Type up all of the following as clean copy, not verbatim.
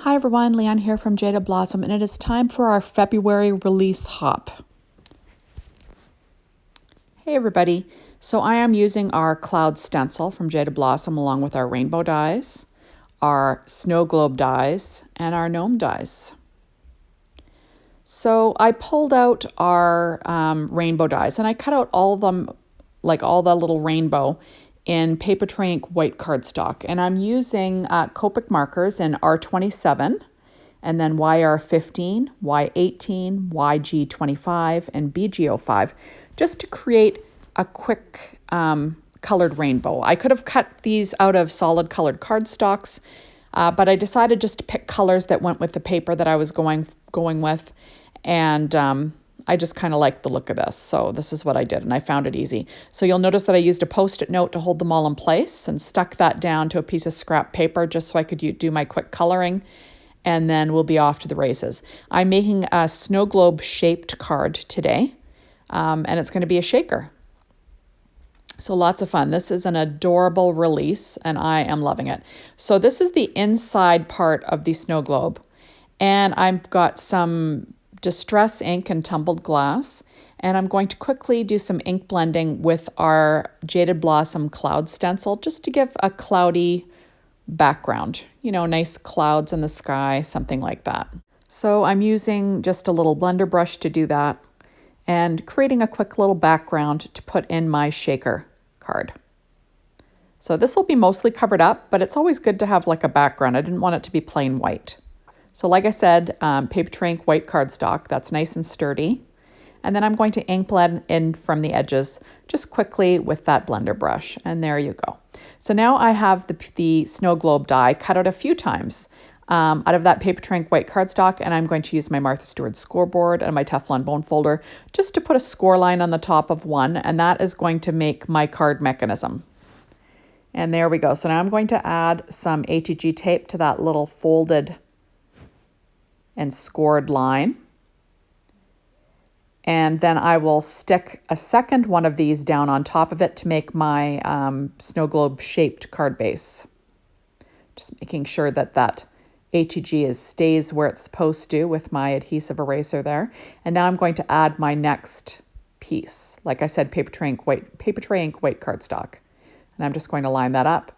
Hi everyone, Leanne here from Jaded Blossom, and it is time for our February release hop. Hey everybody, so I am using our cloud stencil from Jaded Blossom along with our rainbow dies, our Snowglobe dies, and our gnome dies. So I pulled out our rainbow dies and I cut out all of them, like all the little rainbow, in paper tray ink white cardstock. And I'm using Copic markers in R27 and then YR15, Y18, YG25, and BG05 just to create a quick colored rainbow. I could have cut these out of solid colored cardstocks, but I decided just to pick colors that went with the paper that I was going with. And I just kind of liked the look of this. So this is what I did, and I found it easy. So you'll notice that I used a Post-it note to hold them all in place and stuck that down to a piece of scrap paper just so I could do my quick coloring, and then we'll be off to the races. I'm making a snow globe shaped card today, and it's going to be a shaker. So lots of fun. This is an adorable release, and I am loving it. So this is the inside part of the snow globe, and I've got some distress ink and tumbled glass, and I'm going to quickly do some ink blending with our Jaded Blossom cloud stencil just to give a cloudy background, you know, nice clouds in the sky, something like that. So I'm using just a little blender brush to do that and creating a quick little background to put in my shaker card. So this will be mostly covered up, but it's always good to have like a background. I didn't want it to be plain white. So like I said, paper tray ink white cardstock, that's nice and sturdy. And then I'm going to ink blend in from the edges just quickly with that blender brush. And there you go. So now I have the snow globe die cut out a few times out of that paper tray ink white cardstock. And I'm going to use my Martha Stewart scoreboard and my Teflon bone folder just to put a score line on the top of one. And that is going to make my card mechanism. And there we go. So now I'm going to add some ATG tape to that little folded and scored line. And then I will stick a second one of these down on top of it to make my snow globe shaped card base. Just making sure that that ATG stays where it's supposed to with my adhesive eraser there. And now I'm going to add my next piece. Like I said, paper tray ink white cardstock. And I'm just going to line that up.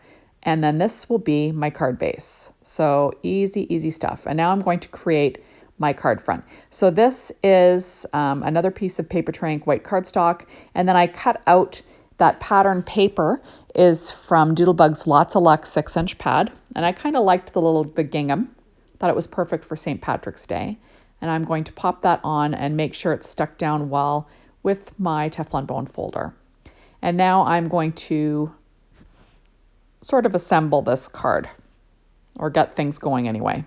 And then this will be my card base. So easy, easy stuff. And now I'm going to create my card front. So this is another piece of paper tray ink white cardstock. And then I cut out that pattern paper is from Doodlebug's Lots of Luck 6-inch pad. And I kind of liked the gingham. Thought it was perfect for St. Patrick's Day. And I'm going to pop that on and make sure it's stuck down well with my Teflon bone folder. And now I'm going to sort of assemble this card, or get things going anyway.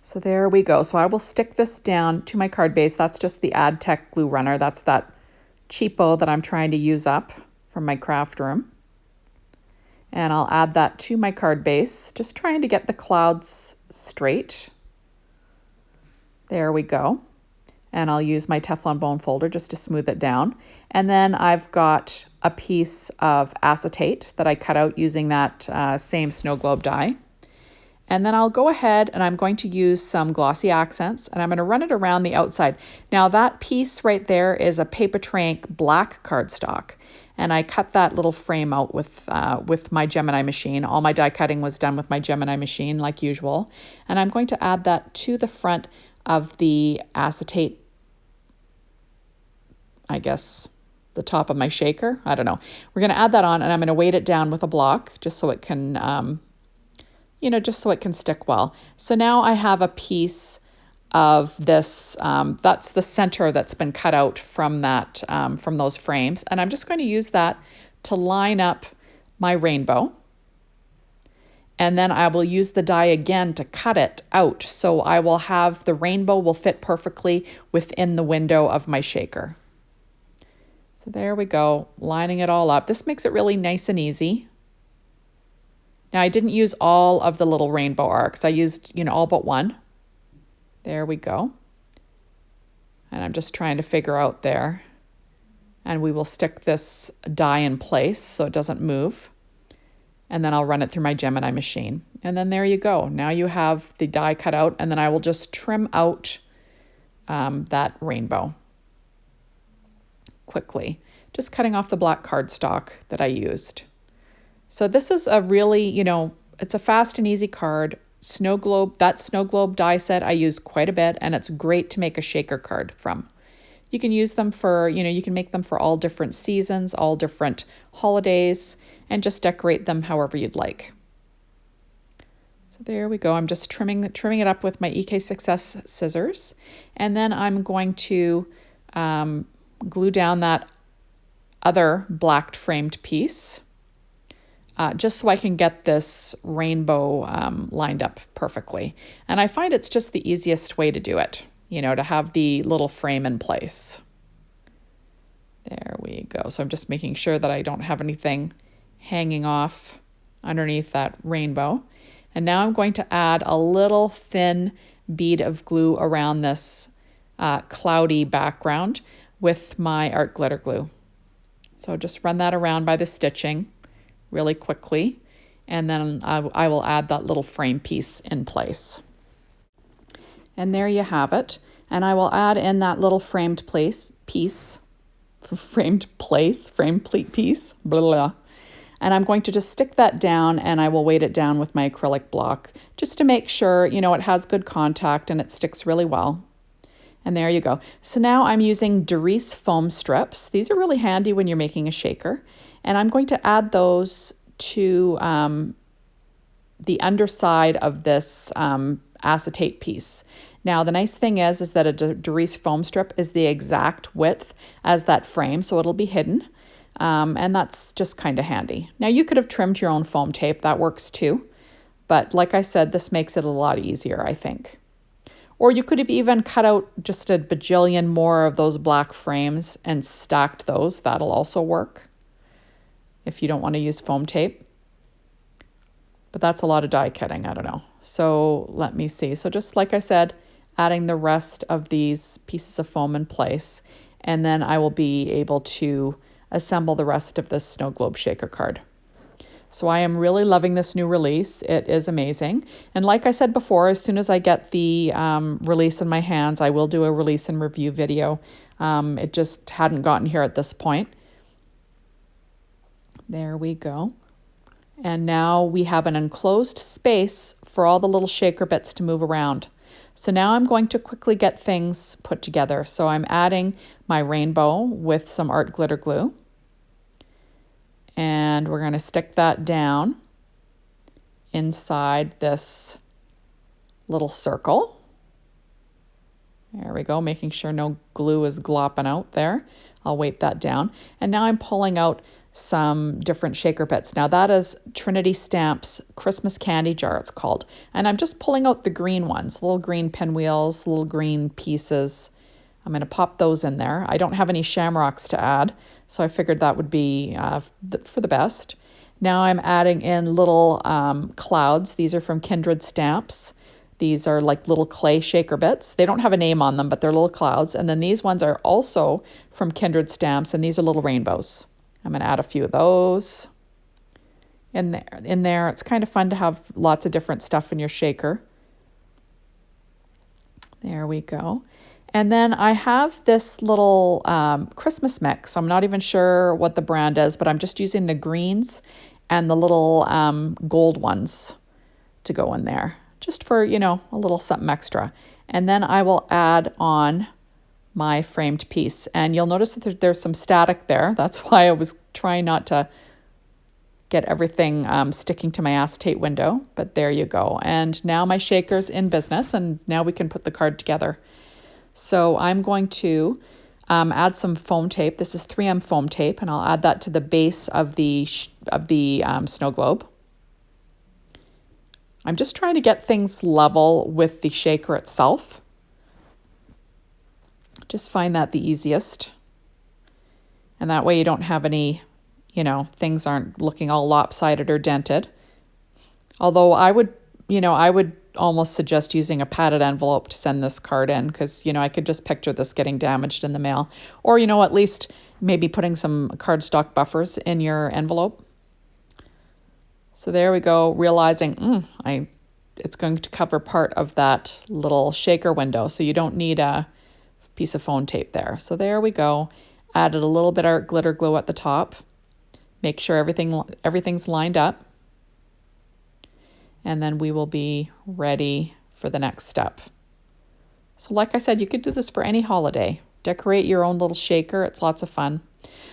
So there we go. So I will stick this down to my card base. That's just the AdTech glue runner. That's that cheapo that I'm trying to use up from my craft room. And I'll add that to my card base, just trying to get the clouds straight. There we go. And I'll use my Teflon bone folder just to smooth it down. And then I've got a piece of acetate that I cut out using that same snow globe die. And then I'll go ahead and I'm going to use some glossy accents, and I'm going to run it around the outside. Now that piece right there is a paper tray ink black cardstock. And I cut that little frame out with my Gemini machine. All my die cutting was done with my Gemini machine like usual. And I'm going to add that to the front of the acetate, I guess, the top of my shaker. I don't know. We're going to add that on, and I'm going to weight it down with a block just so it can, just so it can stick well. So now I have a piece of this, that's the center that's been cut out from that, from those frames. And I'm just going to use that to line up my rainbow. And then I will use the die again to cut it out. So I will have the rainbow will fit perfectly within the window of my shaker. So there we go, lining it all up. This makes it really nice and easy. Now I didn't use all of the little rainbow arcs. I used, all but one. There we go. And I'm just trying to figure out there. And we will stick this die in place so it doesn't move. and then I'll run it through my Gemini machine. And then there you go. Now you have the die cut out, and then I will just trim out that rainbow quickly, just cutting off the black cardstock that I used. So this is a really, it's a fast and easy card. Snowglobe, that Snowglobe die set I use quite a bit, and it's great to make a shaker card from. You can use them for, you can make them for all different seasons, all different holidays, and just decorate them however you'd like. So there we go. I'm just trimming it up with my EK Success scissors. And then I'm going to glue down that other blacked framed piece just so I can get this rainbow lined up perfectly. And I find it's just the easiest way to do it, to have the little frame in place. There we go. So I'm just making sure that I don't have anything hanging off underneath that rainbow. And now I'm going to add a little thin bead of glue around this cloudy background with my art glitter glue. So just run that around by the stitching really quickly, and then I will add that little frame piece in place. And there you have it. And I will add in that little framed piece, blah, blah. And I'm going to just stick that down, and I will weight it down with my acrylic block just to make sure, it has good contact and it sticks really well. And there you go. So now I'm using Derice foam strips. These are really handy when you're making a shaker. And I'm going to add those to the underside of this acetate piece. Now, the nice thing is that a Derice foam strip is the exact width as that frame, so it'll be hidden. And that's just kind of handy. Now, you could have trimmed your own foam tape. That works too. But like I said, this makes it a lot easier, I think. Or you could have even cut out just a bajillion more of those black frames and stacked those. That'll also work if you don't want to use foam tape. But that's a lot of die cutting. I don't know. So let me see. So just like I said, adding the rest of these pieces of foam in place. And then I will be able to assemble the rest of this Snowglobe shaker card. So I am really loving this new release. It is amazing. And like I said before, as soon as I get the release in my hands, I will do a release and review video. It just hadn't gotten here at this point. There we go. And now we have an enclosed space for all the little shaker bits to move around. So now I'm going to quickly get things put together. So I'm adding my rainbow with some art glitter glue. And we're going to stick that down inside this little circle. There we go, making sure no glue is glopping out there. I'll weight that down. And now I'm pulling out some different shaker bits. Now that is Trinity Stamps Christmas Candy Jar, it's called. And I'm just pulling out the green ones, little green pinwheels, little green pieces. I'm going to pop those in there. I don't have any shamrocks to add, so I figured that would be for the best. Now I'm adding in little clouds. These are from Kindred Stamps. These are like little clay shaker bits. They don't have a name on them, but they're little clouds. And then these ones are also from Kindred Stamps, and these are little rainbows. I'm going to add a few of those in there. It's kind of fun to have lots of different stuff in your shaker. There we go. And then I have this little Christmas mix. I'm not even sure what the brand is, but I'm just using the greens and the little gold ones to go in there, just for, a little something extra. And then I will add on my framed piece. And you'll notice that there's some static there. That's why I was trying not to get everything sticking to my acetate window. But there you go. And now my shaker's in business, and now we can put the card together. So I'm going to add some foam tape. This is 3M foam tape, and I'll add that to the base of the snow globe. I'm just trying to get things level with the shaker itself. Just find that the easiest. And that way you don't have any, things aren't looking all lopsided or dented. Although I would almost suggest using a padded envelope to send this card in, because, I could just picture this getting damaged in the mail. Or, at least maybe putting some cardstock buffers in your envelope. So there we go, realizing it's going to cover part of that little shaker window, so you don't need a piece of phone tape there. So there we go. Added a little bit of glitter glue at the top. Make sure everything's lined up. And then we will be ready for the next step. So like I said, you could do this for any holiday. Decorate your own little shaker. It's lots of fun.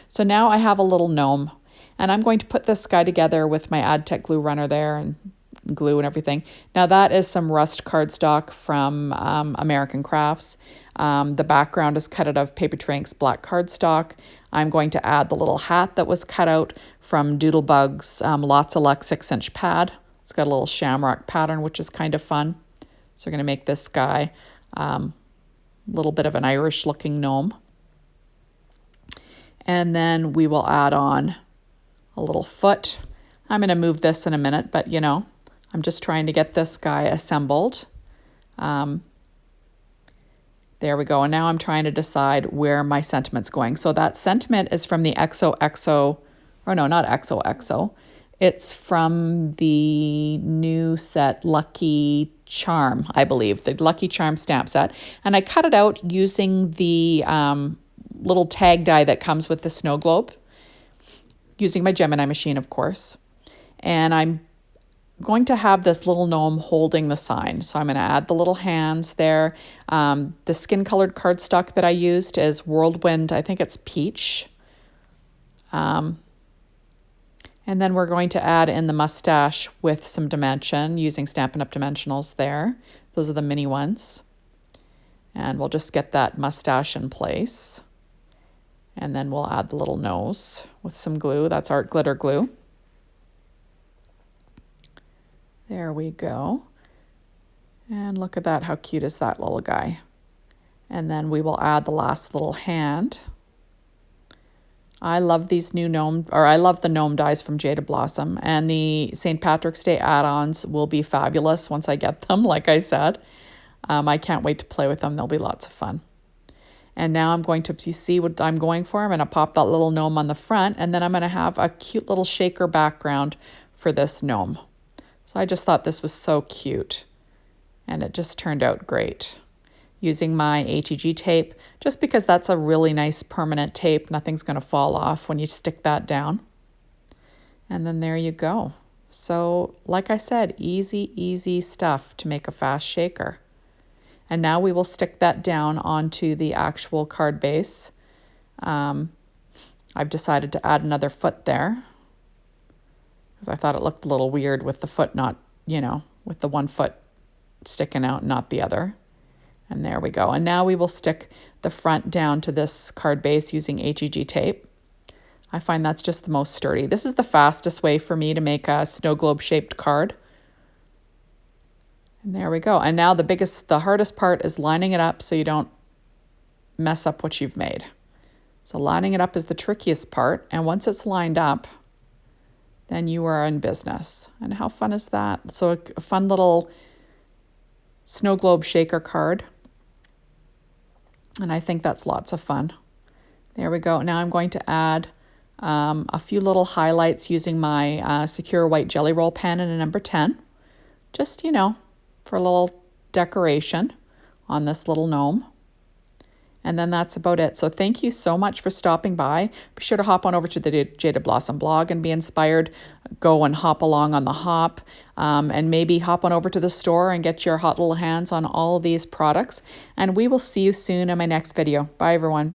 So now I have a little gnome, and I'm going to put this guy together with my Adtech glue runner there and glue and everything. Now that is some rust cardstock from American Crafts. The background is cut out of Papertrank's black cardstock. I'm going to add the little hat that was cut out from Doodlebug's Lots of Luck 6-inch pad. It's got a little shamrock pattern, which is kind of fun. So we're going to make this guy a little bit of an Irish looking gnome. And then we will add on a little foot. I'm going to move this in a minute, but you know, I'm just trying to get this guy assembled. There we go. And now I'm trying to decide where my sentiment's going. So that sentiment is from the XOXO, or no, not XOXO. It's from the new set Lucky Charm, I believe, the Lucky Charm stamp set. And I cut it out using the little tag die that comes with the Snowglobe, using my Gemini machine, of course. And I'm going to have this little gnome holding the sign. So I'm going to add the little hands there. The skin colored cardstock that I used is Whirlwind, I think it's Peach. And then we're going to add in the mustache with some dimension using Stampin' Up! Dimensionals there. Those are the mini ones. And we'll just get that mustache in place. And then we'll add the little nose with some glue. That's art glitter glue. There we go. And look at that, how cute is that little guy? And then we will add the last little hand. I love these new I love the gnome dies from Jaded Blossom, and the St. Patrick's Day add-ons will be fabulous once I get them, like I said. I can't wait to play with them. They'll be lots of fun. And now I'm going to see what I'm going for. I'm going to pop that little gnome on the front, and then I'm going to have a cute little shaker background for this gnome. So I just thought this was so cute, and it just turned out great. Using my HEG tape, just because that's a really nice permanent tape. Nothing's going to fall off when you stick that down. And then there you go. So like I said, easy stuff to make a fast shaker. And now we will stick that down onto the actual card base. I've decided to add another foot there, because I thought it looked a little weird with the foot not, with the one foot sticking out, not the other. And there we go. And now we will stick the front down to this card base using HEG tape. I find that's just the most sturdy. This is the fastest way for me to make a snow globe shaped card. And there we go. And now the hardest part is lining it up so you don't mess up what you've made. So lining it up is the trickiest part. And once it's lined up, then you are in business. And how fun is that? So a fun little snow globe shaker card. And I think that's lots of fun. There we go. Now I'm going to add a few little highlights using my Secure White Jelly Roll pen in a number 10. Just, for a little decoration on this little gnome. And then that's about it. So thank you so much for stopping by. Be sure to hop on over to the Jaded Blossom blog and be inspired. Go and hop along on the hop, and maybe hop on over to the store and get your hot little hands on all of these products. And we will see you soon in my next video. Bye, everyone.